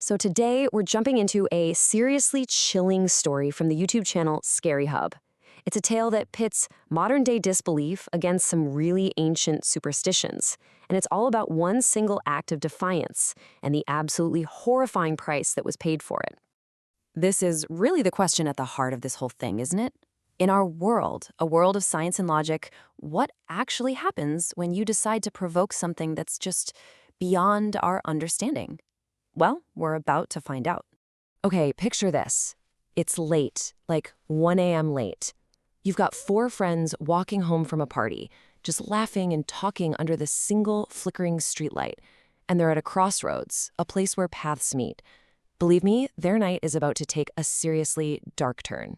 So today we're jumping into a seriously chilling story from the YouTube channel Scary Hub. It's a tale that pits modern-day disbelief against some really ancient superstitions, and it's all about one single act of defiance and the absolutely horrifying price that was paid for it. This is really the question at the heart of this whole thing, isn't it? In our world, a world of science and logic, what actually happens when you decide to provoke something that's just beyond our understanding? Well, we're about to find out. Okay, picture this. It's late, like 1 a.m. late. You've got 4 friends walking home from a party, just laughing and talking under this single flickering streetlight. And they're at a crossroads, a place where paths meet. Believe me, their night is about to take a seriously dark turn.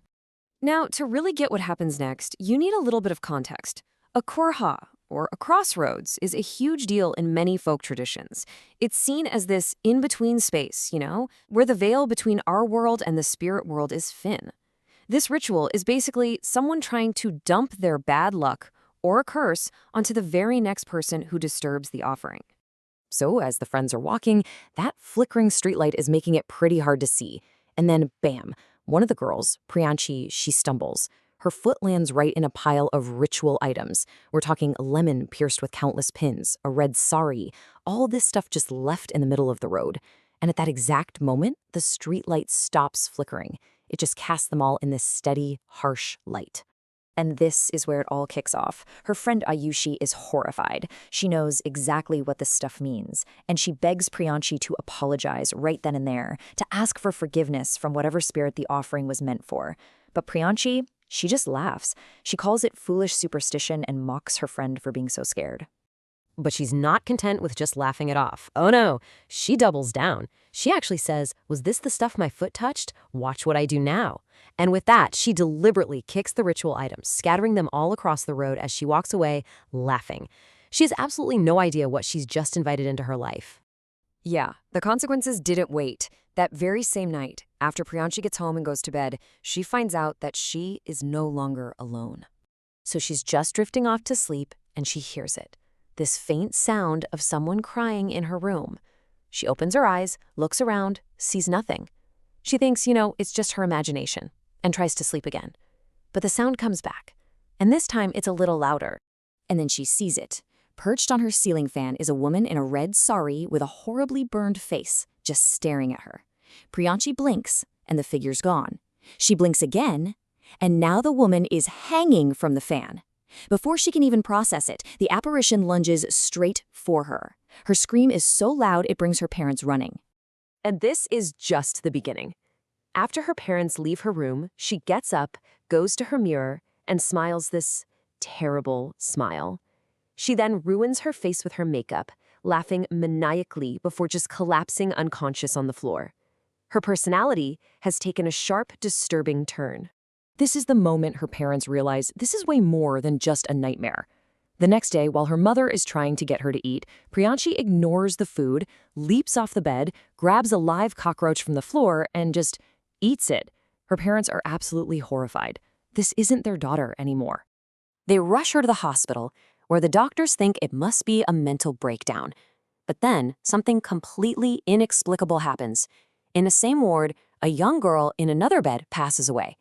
Now, to really get what happens next, you need a little bit of context. A Choraha, or a crossroads, is a huge deal in many folk traditions. It's seen as this in-between space, where the veil between our world and the spirit world is thin. This ritual is basically someone trying to dump their bad luck or a curse onto the very next person who disturbs the offering. So, as the friends are walking, that flickering streetlight is making it pretty hard to see. And then, bam, one of the girls, Priyanshi, she stumbles. Her foot lands right in a pile of ritual items. We're talking a lemon pierced with countless pins, a red sari, all this stuff just left in the middle of the road. And at that exact moment, the streetlight stops flickering. It just casts them all in this steady, harsh light. And this is where it all kicks off. Her friend Ayushi is horrified. She knows exactly what this stuff means, and she begs Priyanshi to apologize right then and there, to ask for forgiveness from whatever spirit the offering was meant for. But Priyanshi, she just laughs. She calls it foolish superstition and mocks her friend for being so scared. But she's not content with just laughing it off. Oh no, she doubles down. She actually says, "Was this the stuff my foot touched? Watch what I do now." And with that, she deliberately kicks the ritual items, scattering them all across the road as she walks away, laughing. She has absolutely no idea what she's just invited into her life. Yeah, the consequences didn't wait. That very same night, after Priyanshi gets home and goes to bed, she finds out that she is no longer alone. So she's just drifting off to sleep, and she hears it. This faint sound of someone crying in her room. She opens her eyes, looks around, sees nothing. She thinks, it's just her imagination, and tries to sleep again. But the sound comes back, and this time it's a little louder. And then she sees it. Perched on her ceiling fan is a woman in a red sari with a horribly burned face, just staring at her. Priyanshi blinks, and the figure's gone. She blinks again, and now the woman is hanging from the fan. Before she can even process it, the apparition lunges straight for her. Her scream is so loud it brings her parents running. And this is just the beginning. After her parents leave her room, she gets up, goes to her mirror, and smiles this terrible smile. She then ruins her face with her makeup, laughing maniacally before just collapsing unconscious on the floor. Her personality has taken a sharp, disturbing turn. This is the moment her parents realize this is way more than just a nightmare. The next day, while her mother is trying to get her to eat, Priyanshi ignores the food, leaps off the bed, grabs a live cockroach from the floor, and just eats it. Her parents are absolutely horrified. This isn't their daughter anymore. They rush her to the hospital, where the doctors think it must be a mental breakdown. But then, something completely inexplicable happens. In the same ward, a young girl in another bed passes away.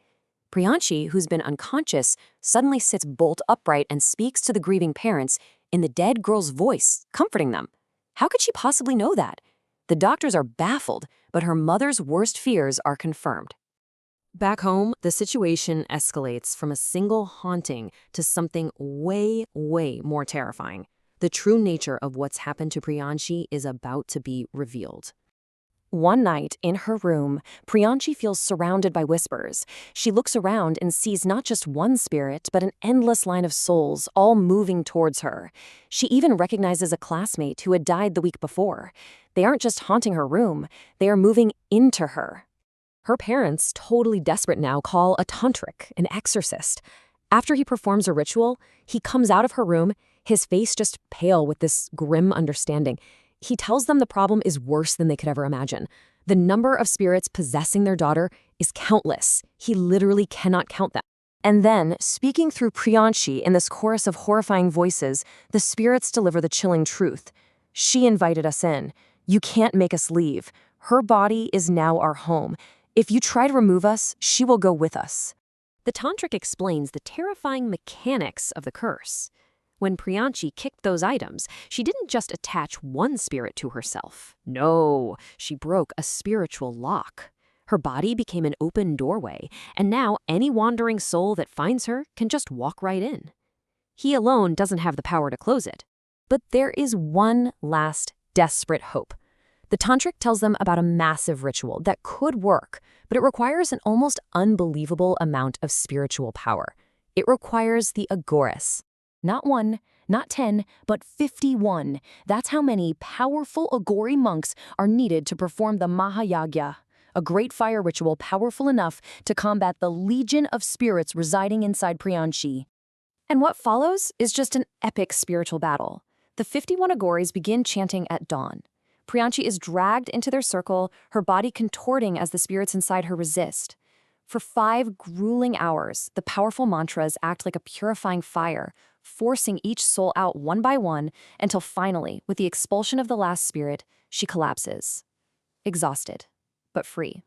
Priyanshi, who's been unconscious, suddenly sits bolt upright and speaks to the grieving parents in the dead girl's voice, comforting them. How could she possibly know that? The doctors are baffled, but her mother's worst fears are confirmed. Back home, the situation escalates from a single haunting to something way, way more terrifying. The true nature of what's happened to Priyanshi is about to be revealed. One night, in her room, Priyanshi feels surrounded by whispers. She looks around and sees not just one spirit, but an endless line of souls, all moving towards her. She even recognizes a classmate who had died the week before. They aren't just haunting her room, they are moving into her. Her parents, totally desperate now, call a tantric, an exorcist. After he performs a ritual, he comes out of her room, his face just pale with this grim understanding. He tells them the problem is worse than they could ever imagine. The number of spirits possessing their daughter is countless. He literally cannot count them. And then, speaking through Priyanshi in this chorus of horrifying voices, the spirits deliver the chilling truth. She invited us in. You can't make us leave. Her body is now our home. If you try to remove us, she will go with us. The tantric explains the terrifying mechanics of the curse. When Priyanshi kicked those items, she didn't just attach one spirit to herself. No, she broke a spiritual lock. Her body became an open doorway, and now any wandering soul that finds her can just walk right in. He alone doesn't have the power to close it. But there is one last desperate hope. The tantric tells them about a massive ritual that could work, but it requires an almost unbelievable amount of spiritual power. It requires the agoras. Not 1, not 10, but 51. That's how many powerful Agori monks are needed to perform the Mahayagya, a great fire ritual powerful enough to combat the legion of spirits residing inside Priyanshi. And what follows is just an epic spiritual battle. The 51 Agoris begin chanting at dawn. Priyanshi is dragged into their circle, her body contorting as the spirits inside her resist. For 5 grueling hours, the powerful mantras act like a purifying fire, forcing each soul out one by one until finally, with the expulsion of the last spirit, she collapses. Exhausted, but free.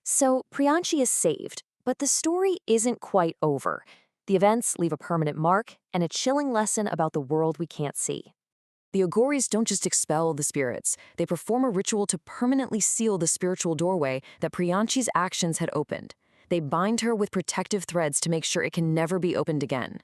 So Priyanshi is saved, but the story isn't quite over. The events leave a permanent mark and a chilling lesson about the world we can't see. The Agoris don't just expel the spirits, they perform a ritual to permanently seal the spiritual doorway that Priyanshi's actions had opened. They bind her with protective threads to make sure it can never be opened again.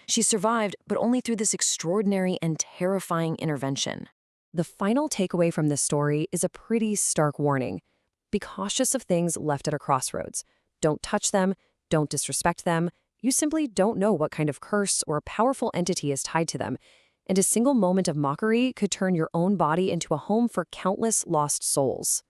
She survived, but only through this extraordinary and terrifying intervention. The final takeaway from this story is a pretty stark warning. Be cautious of things left at a crossroads. Don't touch them, don't disrespect them. You simply don't know what kind of curse or powerful entity is tied to them, and a single moment of mockery could turn your own body into a home for countless lost souls.